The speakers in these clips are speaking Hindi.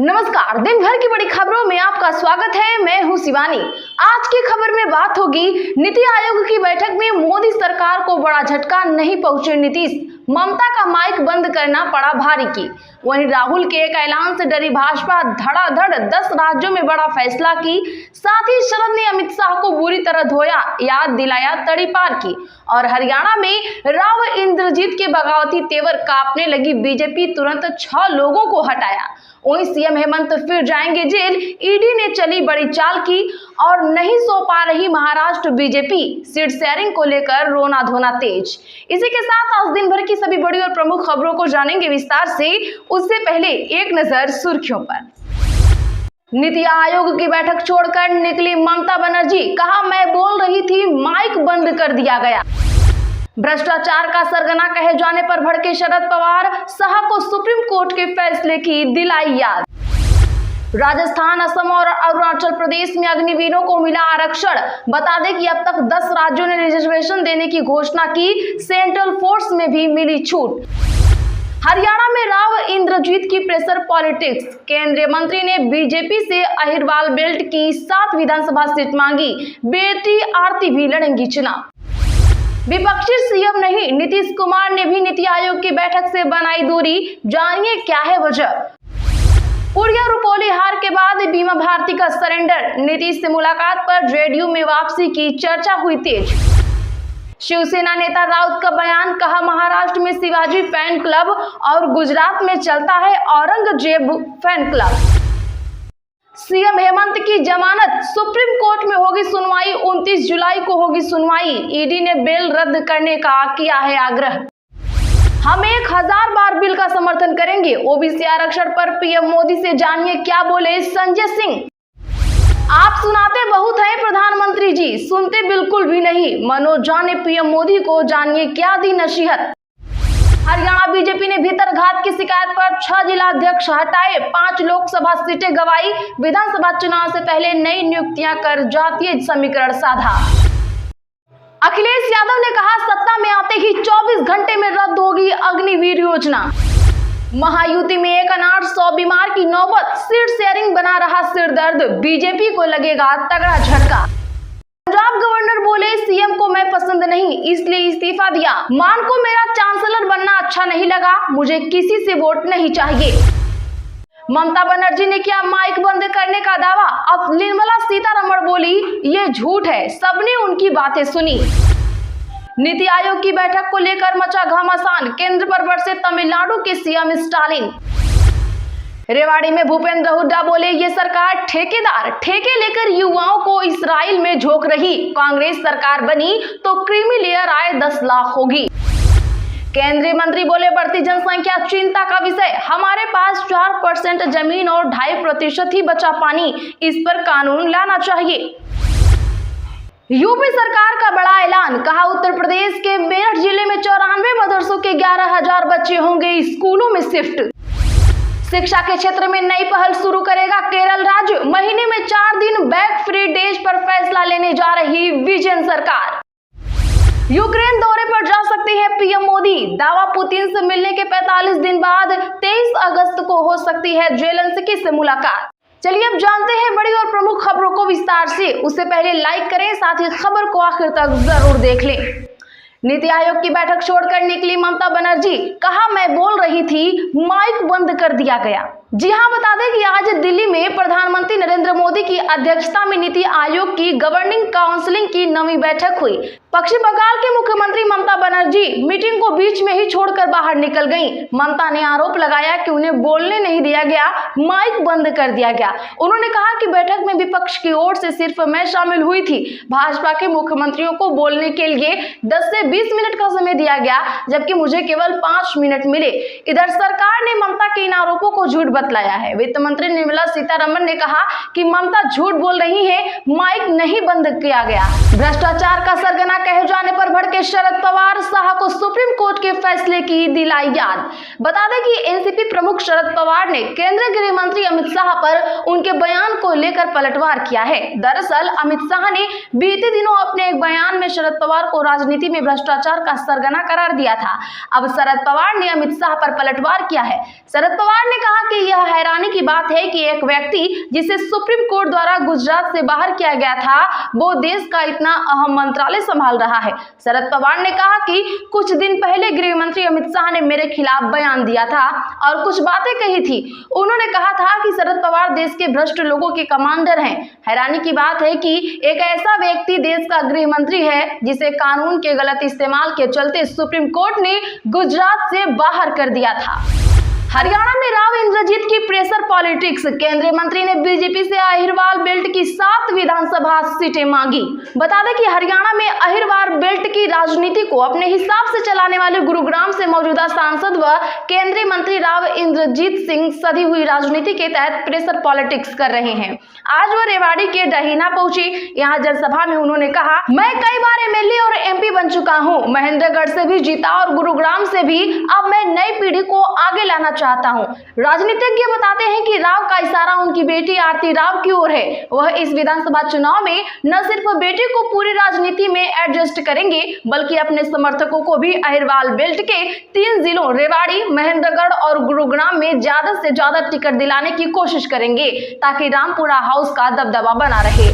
नमस्कार, दिन भर की बड़ी खबरों में आपका स्वागत है। मैं हूं शिवानी। आज की खबर में बात होगी नीति आयोग की बैठक में मोदी सरकार को बड़ा झटका, नहीं पहुंचे नीतीश, ममता का माइक बंद करना पड़ा भारी की। वहीं राहुल के एक ऐलान से डरी भाजपा धड़ाधड़ 10 राज्यों में बड़ा फैसला की। साथ ही शरद ने अमित शाह को बुरी तरह धोया, याद दिलाया तड़ी पार की। और हरियाणा में राव इंद्रजीत के बगावती तेवर कांपने लगी बीजेपी, तुरंत 6 लोगों को हटाया। वहीं सीएम हेमंत फिर जाएंगे जेल, ईडी ने चली बड़ी चाल की। और नहीं सो पा रही महाराष्ट्र बीजेपी, सीट शेयरिंग को लेकर रोना धोना तेज। इसी के साथ आज दिन भर की सभी बड़ी और प्रमुख खबरों को जानेंगे विस्तार से। उससे पहले एक नजर सुर्खियों पर। नीति आयोग की बैठक छोड़कर निकली ममता बनर्जी, कहा मैं बोल रही थी, माइक बंद कर दिया गया। भ्रष्टाचार का सरगना कहे जाने पर भड़के शरद पवार, शाह को सुप्रीम कोर्ट के फैसले की दिलाई याद। राजस्थान, असम और अरुणाचल प्रदेश में अग्निवीरों को मिला आरक्षण। बता दें कि अब तक 10 राज्यों ने रिजर्वेशन देने की घोषणा की, सेंट्रल फोर्स में भी मिली छूट। हरियाणा में राव इंद्रजीत की प्रेशर पॉलिटिक्स, केंद्रीय मंत्री ने बीजेपी से अहिरवाल बेल्ट की 7 विधानसभा सीट मांगी, बेटी आरती भी लड़ेंगी चुनाव। विपक्षी सीएम नहीं, नीतीश कुमार ने भी नीति आयोग की बैठक से बनाई दूरी, जानिए क्या है वजह। पुड़िया रुपौली हार के बाद बीमा भारती का सरेंडर, नीतीश से मुलाकात पर जेडीयू में वापसी की चर्चा हुई तेज। शिवसेना नेता राउत का बयान, कहा महाराष्ट्र में शिवाजी फैन क्लब और गुजरात में चलता है Aurangzeb fan club. CM Hemant की जमानत, सुप्रीम कोर्ट में होगी सुनवाई, 29 जुलाई को होगी सुनवाई। ईडी ने बेल रद्द करने का किया है आग्रह। हम 1000 बार बिल का समर्थन करेंगे, ओबीसी आरक्षण पर पीएम मोदी से जानिए क्या बोले संजय सिंह। आप सुनाते बहुत हैं प्रधानमंत्री जी, सुनते बिल्कुल भी नहीं, मनोज झा ने पीएम मोदी को जानिए क्या दी नसीहत। हरियाणा बीजेपी ने भीतरघात की शिकायत पर 6 जिलाध्यक्ष हटाए, 5 लोकसभा सीटें गंवाई। विधानसभा चुनाव से पहले नई नियुक्तियां कर जातीय समीकरण साधा। अखिलेश यादव ने कहा सत्ता में आते ही 24 घंटे में रद्द होगी अग्निवीर योजना। महायुति में एक अनाथ 100 बीमार की नौबत, सीट शेयरिंग बना रहा सिरदर्द, बीजेपी को लगेगा तगड़ा झटका। पंजाब गवर्नर बोले सीएम को मैं पसंद नहीं, इसलिए इस्तीफा दिया। मान को मेरा चांसलर बनना अच्छा नहीं लगा, मुझे किसी से वोट नहीं चाहिए। ममता बनर्जी ने किया माइक बंद करने का दावा। अब निर्मला सीतारमण बोली ये झूठ है, सबने उनकी बातें सुनी। नीति आयोग की बैठक को लेकर मचा घमासान, केंद्र पर बरसे तमिलनाडु के सीएम स्टालिन। रेवाड़ी में भूपेंद्र हुड्डा बोले ये सरकार ठेकेदार, ठेके लेकर युवाओं को इस्राइल में झोंक रही, कांग्रेस सरकार बनी तो क्रीमी लेयर आए 10 लाख होगी। केंद्रीय मंत्री बोले बढ़ती जनसंख्या चिंता का विषय, हमारे पास 4% जमीन और 2.5% ही बचा पानी, इस पर कानून लाना चाहिए। यूपी सरकार का बड़ा ऐलान, कहा उत्तर प्रदेश के मेरठ जिले में 94 मदरसों के 11,000 बच्चे होंगे स्कूलों में शिफ्ट। शिक्षा के क्षेत्र में नई पहल शुरू करेगा केरल राज्य, महीने में 4 दिन बैक फ्री डेज पर फैसला लेने जा रही विजयन सरकार। यूक्रेन दौरे पर जा सकती है पीएम मोदी, दावा पुतिन से मिलने के 45 दिन बाद 23 अगस्त को हो सकती है जेलेंस्की से मुलाकात। चलिए अब जानते हैं बड़ी और प्रमुख खबरों को विस्तार से। उससे पहले लाइक करें, साथ ही खबर को आखिर तक जरूर देख लें। नीति आयोग की बैठक छोड़कर निकली ममता बनर्जी, कहा मैं बोल रही थी, माइक बंद कर दिया गया। जी हां, बता दें कि आज दिल्ली में प्रधानमंत्री नरेंद्र मोदी की अध्यक्षता में नीति आयोग की गवर्निंग काउंसिल की 9वीं बैठक हुई। पश्चिम बंगाल के मुख्यमंत्री ममता बनर्जी मीटिंग को बीच में ही छोड़कर बाहर निकल गईं। ममता ने आरोप लगाया कि उन्हें बोलने नहीं दिया गया, माइक बंद कर दिया गया। उन्होंने कहा कि बैठक में विपक्ष की ओर से सिर्फ मैं शामिल हुई थी, भाजपा के मुख्यमंत्रियों को बोलने के लिए 10 से 20 मिनट का समय दिया गया, जबकि मुझे केवल 5 मिनट मिले। इधर सरकार ने ममता के इन आरोपों को झूठ बतलाया है। वित्त मंत्री निर्मला सीतारमण ने कहा कि ममता झूठ बोल रही है, माइक नहीं बंद किया गया। भ्रष्टाचार का सरगना कहे जाने पर भड़के शरद पवार, शाह को सुप्रीम कोर्ट के फैसले की दिलाई याद। बता दें कि एनसीपी प्रमुख शरद पवार ने केंद्रीय गृह मंत्री अमित शाह पर उनके बयान को लेकर पलटवार किया है। दरअसल अमित शाह ने बीते दिनों अपने एक बयान में शरद पवार को राजनीति में भ्रष्टाचार का सरगना करार दिया था। अब शरद पवार ने अमित शाह पर पलटवार किया है। शरद पवार ने कहा कि यह हैरानी की बात है कि एक व्यक्ति जिसे सुप्रीम कोर्ट द्वारा गुजरात से बाहर किया गया था, वो देश का इतना अहम मंत्रालय संभाल रहा है। शरद पवार ने कहा कि कुछ दिन पहले गृह मंत्री अमित शाह ने मेरे खिलाफ बयान दिया था और कुछ बातें कही थी। उन्होंने कहा था कि शरद पवार देश के भ्रष्ट लोगों के कमांडर हैं। हैरानी की बात है कि एक ऐसा व्यक्ति देश का गृह मंत्री है जिसे कानून के गलत इस्तेमाल के चलते सुप्रीम कोर्ट ने गुजरात से बाहर कर दिया था। हरियाणा में राव इंद्रजीत की प्रेशर पॉलिटिक्स। केंद्रीय मंत्री ने बीजेपी से अहिरवाल बेल्ट की 7 विधानसभा सीटें मांगी। बता दें कि हरियाणा में अहिरवाल बेल्ट की राजनीति को अपने हिसाब से चलाने वाले गुरुग्राम से मौजूदा सांसद व केंद्रीय मंत्री राव इंद्रजीत सिंह सधी हुई राजनीति के तहत प्रेशर पॉलिटिक्स कर रहे हैं। आज वो रेवाड़ी के डहीना पहुंची। यहाँ जनसभा में उन्होंने कहा, मैं कई बार एमएलए और एमपी बन चुका हूँ, महेंद्रगढ़ से भी जीता और गुरुग्राम से भी। अब मैं नई पीढ़ी को आगे लाना चाहता हूं। राजनीतिज्ञ बताते हैं कि राव का इशारा उनकी बेटी आरती राव की ओर है। वह इस विधानसभा चुनाव में न सिर्फ बेटी को पूरी राजनीति में एडजस्ट करेंगे, बल्कि अपने समर्थकों को भी अहिरवाल बेल्ट के 3 जिलों रेवाड़ी, महेंद्रगढ़ और गुरुग्राम में ज्यादा से ज्यादा टिकट दिलाने की कोशिश करेंगे, ताकि रामपुरा हाउस का दबदबा बना रहे।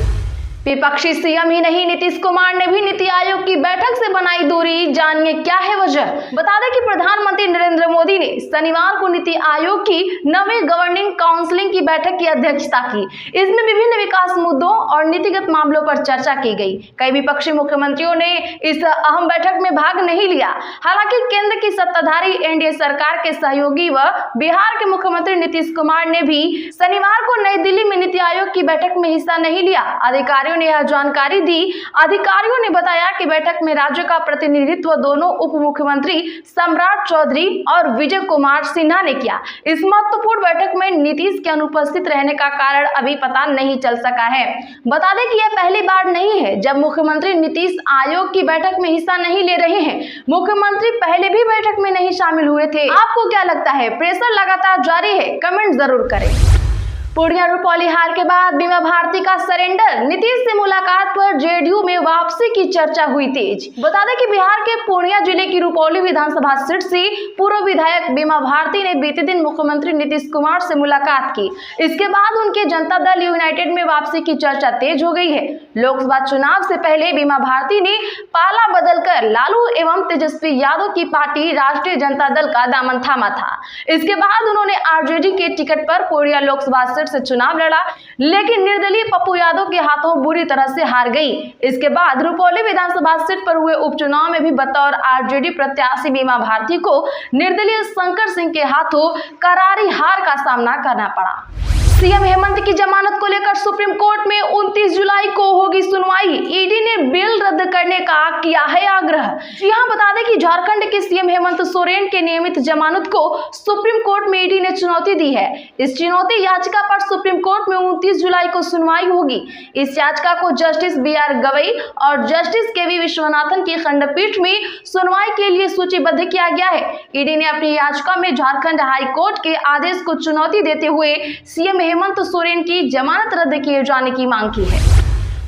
विपक्षी सीएम ही नहीं, नीतीश कुमार ने भी नीति आयोग की बैठक से बनाई दूरी। जानिए क्या है वजह। बता दें कि प्रधानमंत्री नरेंद्र मोदी ने शनिवार को नीति आयोग की 9वीं गवर्निंग काउंसिल की बैठक की अध्यक्षता की। इसमें विभिन्न विकास मुद्दों और नीतिगत मामलों पर चर्चा की गई। कई विपक्षी मुख्यमंत्रियों ने इस अहम बैठक में भाग नहीं लिया। हालांकि केंद्र की सत्ताधारी एनडीए सरकार के सहयोगी व बिहार के मुख्यमंत्री नीतीश कुमार ने भी शनिवार को नई दिल्ली में नीति आयोग की बैठक में हिस्सा नहीं लिया। अधिकारियों ने यह जानकारी दी। अधिकारियों ने बताया कि बैठक में राज्य का प्रतिनिधित्व दोनों उप मुख्यमंत्री सम्राट चौधरी और विजय कुमार सिन्हा ने किया। इस महत्वपूर्ण बैठक में नीतीश के अनुपस्थित रहने का कारण अभी पता नहीं चल सका है। बता दें कि यह पहली बार नहीं है जब मुख्यमंत्री नीतीश आयोग की बैठक में हिस्सा नहीं ले रहे हैं। मुख्यमंत्री पहले भी बैठक में नहीं शामिल हुए थे। आपको क्या लगता है? प्रेशर लगातार जारी है? कमेंट जरूर करें। पूर्णिया रुपौली हार के बाद बीमा भारती का सरेंडर। नीतीश से मुलाकात पर जेडीयू में वापसी की चर्चा हुई तेज। बता दें कि बिहार के पूर्णिया जिले की रुपौली विधानसभा सीट से पूर्व विधायक बीमा भारती ने बीते दिन मुख्यमंत्री नीतीश कुमार से मुलाकात की। इसके बाद उनके जनता दल यूनाइटेड में वापसी की चर्चा तेज हो गई है। लोकसभा चुनाव से पहले बीमा भारती ने पाला बदलकर लालू एवं तेजस्वी यादव की पार्टी राष्ट्रीय जनता दल का दामन थामा था। इसके बाद उन्होंने आरजेडी के टिकट पर पूर्णिया लोकसभा से चुनाव लड़ा, लेकिन निर्दलीय पप्पू यादव के हाथों बुरी तरह से हार गई। इसके बाद रुपौली विधानसभा सीट पर हुए उपचुनाव में भी बतौर आरजेडी प्रत्याशी बीमा भारती को निर्दलीय शंकर सिंह के हाथों करारी हार का सामना करना पड़ा। सीएम हेमंत की जमानत को लेकर सुप्रीम कोर्ट में 29 जुलाई को होगी सुनवाई। ईडी ने बेल रद्द करने का किया है आग्रह। जी हां, बता दें कि झारखंड के सीएम हेमंत सोरेन के नियमित जमानत को सुप्रीम कोर्ट में ईडी ने चुनौती दी है। इस चुनौती याचिका पर सुप्रीम कोर्ट में 29 जुलाई को सुनवाई होगी। इस याचिका को जस्टिस BR गवई और जस्टिस KV विश्वनाथन की खंडपीठ में सुनवाई के लिए सूचीबद्ध किया गया है। ईडी ने अपनी याचिका में झारखंड हाई कोर्ट के आदेश को चुनौती देते हुए सीएम हेमंत सोरेन की जमानत रद्द किए जाने की मांग की है।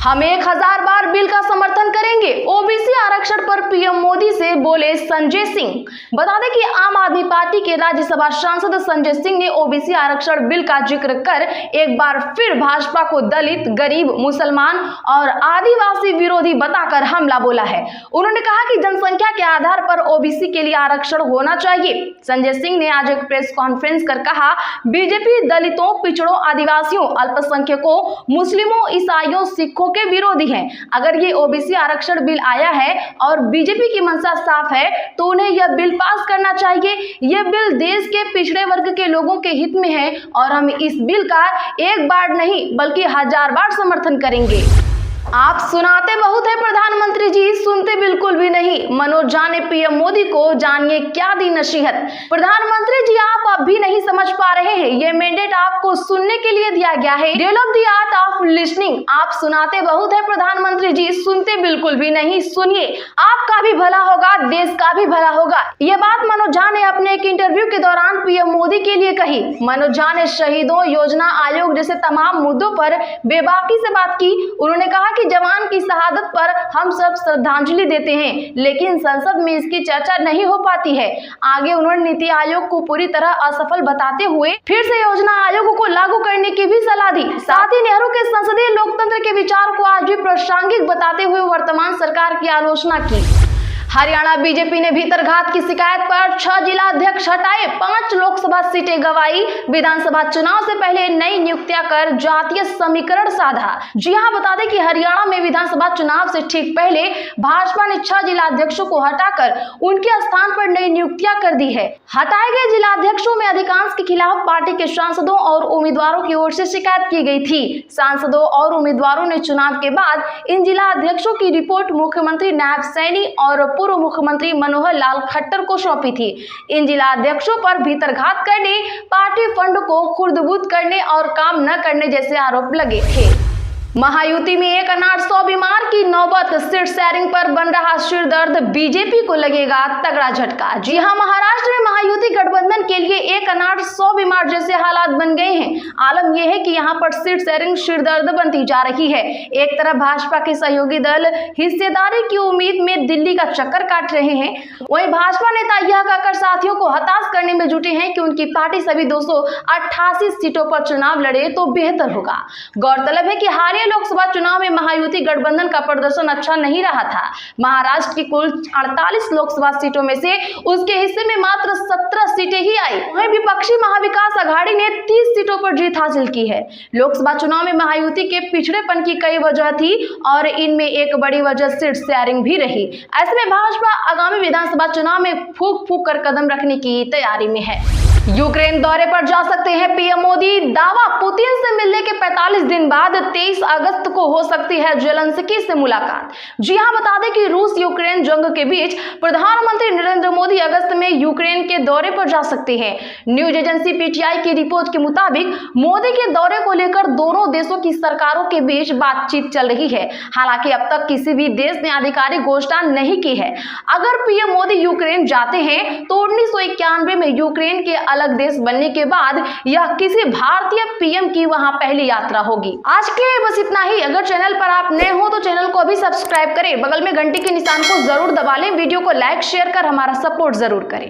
हम 1000 बार बिल का समर्थन करेंगे। ओबीसी आरक्षण पर पीएम मोदी से बोले संजय सिंह। बता दें कि आम आदमी पार्टी के राज्यसभा सांसद संजय सिंह ने ओबीसी आरक्षण बिल का जिक्र कर एक बार फिर भाजपा को दलित, गरीब, मुसलमान और आदिवासी विरोधी बताकर हमला बोला है। उन्होंने कहा कि जनसंख्या के आधार पर ओबीसी के लिए आरक्षण होना चाहिए। संजय सिंह ने आज एक प्रेस कॉन्फ्रेंस कर कहा, बीजेपी दलितों, पिछड़ों, आदिवासियों, अल्पसंख्यकों, मुस्लिमों, ईसाइयों, सिखों के विरोधी हैं। अगर ये ओबीसी आरक्षण बिल आया है और बीजेपी की मंशा साफ है तो उन्हें यह बिल पास करना चाहिए। यह बिल देश के पिछड़े वर्ग के लोगों के हित में है और हम इस बिल का एक बार नहीं बल्कि 1000 बार समर्थन करेंगे। आप सुनाते बहुत है प्रधानमंत्री जी, सुनते बिल्कुल भी नहीं। मनोज झा ने पीएम मोदी को जानिए क्या दी नसीहत। प्रधानमंत्री जी, आप अब भी नहीं समझ पा रहे हैं, ये मैंडेट आपको सुनने के लिए दिया गया है। Develop the art of listening. आप सुनाते बहुत है प्रधानमंत्री जी, सुनते बिल्कुल भी नहीं। सुनिए, आपका भी भला होगा, देश का भी भला होगा। ये बात मनोज झा ने अपने एक इंटरव्यू के दौरान पीएम मोदी के लिए कही। मनोज झा ने शहीदों, योजना आयोग जैसे तमाम मुद्दों पर बेबाकी से बात की। उन्होंने कहा कि जवान की शहादत पर हम सब श्रद्धांजलि देते हैं, लेकिन संसद में इसकी चर्चा नहीं हो पाती है। आगे उन्होंने नीति आयोग को पूरी तरह असफल बताते हुए फिर से योजना आयोग को लागू करने की भी सलाह दी। साथ ही नेहरू के संसदीय लोकतंत्र के विचार को आज भी प्रासंगिक बताते हुए वर्तमान सरकार की आलोचना की। हरियाणा बीजेपी ने भीतरघात की शिकायत पर 6 जिला अध्यक्ष हटाए, 5 लोकसभा सीटें गंवाई। विधानसभा चुनाव से पहले नई नियुक्तियां कर जातीय समीकरण साधा। जी हां, बता दें कि हरियाणा में विधानसभा चुनाव से ठीक पहले भाजपा ने 6 जिला अध्यक्षों को हटाकर उनके स्थान पर नई नियुक्तियां कर दी है। हटाए गए जिला अध्यक्षों में अधिकांश के खिलाफ पार्टी के सांसदों और उम्मीदवारों की ओर से शिकायत की गई थी। सांसदों और उम्मीदवारों ने चुनाव के बाद इन जिला अध्यक्षों की रिपोर्ट मुख्यमंत्री नायब सैनी और पूर्व मुख्यमंत्री मनोहर लाल खट्टर को सौंपी थी। इन जिला अध्यक्षों पर भीतरघात करने, पार्टी फंड को खुर्द-बुर्द करने और काम न करने जैसे आरोप लगे थे। महायुति में एक अनाज 100 बीमार की नौबत। सीट शेयरिंग पर बन रहा सिर दर्द, बीजेपी को लगेगा तगड़ा झटका। जी हां, महाराष्ट्र में महायुति गठबंधन के लिए एक अनाज 100 बीमार जैसे हालात बन गए हैं। आलम यह है कि यहां पर सीट शेयरिंग सिर दर्द बनती जा रही है। एक तरफ भाजपा के सहयोगी दल हिस्सेदारी की उम्मीद में दिल्ली का चक्कर काट रहे हैं, वहीं भाजपा नेता यह कहकर साथियों को हताश करने में जुटे हैं कि उनकी पार्टी सभी 288 सीटों पर चुनाव लड़े तो बेहतर होगा। गौरतलब है कि हालिया लोकसभा चुनाव में महायुति गठबंधन का प्रदर्शन अच्छा नहीं रहा था। महाराष्ट्र की कुल 48 लोकसभा सीटों में से उसके हिस्से में मात्र 17 सीटें ही आई। वहीं विपक्षी महाविकास अघाड़ी ने 30 सीटों पर जीत हासिल की है। लोकसभा चुनाव में महायुति के पिछड़ेपन की कई वजह थी और इनमें एक बड़ी वजह सीट शेयरिंग भी रही। ऐसे में भाजपा आगामी विधानसभा चुनाव में फूंक फूंक कर कदम रखने की तैयारी में है। यूक्रेन दौरे पर जा सकते हैं पीएम मोदी। दावा, पुतिन से मिलने के 45 दिन बाद 23 अगस्त को हो सकती है जेलेंस्की से मुलाकात। जी हां, बता दें कि रूस यूक्रेन जंग के बीच प्रधानमंत्री नरेंद्र मोदी अगस्त में यूक्रेन के दौरे पर जा सकते हैं। न्यूज एजेंसी पीटीआई की रिपोर्ट के मुताबिक मोदी के दौरे को लेकर दोनों देशों की सरकारों के बीच बातचीत चल रही है। हालांकि अब तक किसी भी देश ने आधिकारिक घोषणा नहीं की है। अगर पीएम मोदी यूक्रेन जाते हैं तो 1991 में यूक्रेन के अलग देश बनने के बाद यह किसी भारतीय पीएम की वहां पहली यात्रा होगी। आज के लिए बस इतना ही। अगर चैनल पर आप नए हो तो चैनल को अभी सब्सक्राइब करें, बगल में घंटी के निशान को जरूर दबा लें, वीडियो को लाइक शेयर कर हमारा सपोर्ट जरूर करें।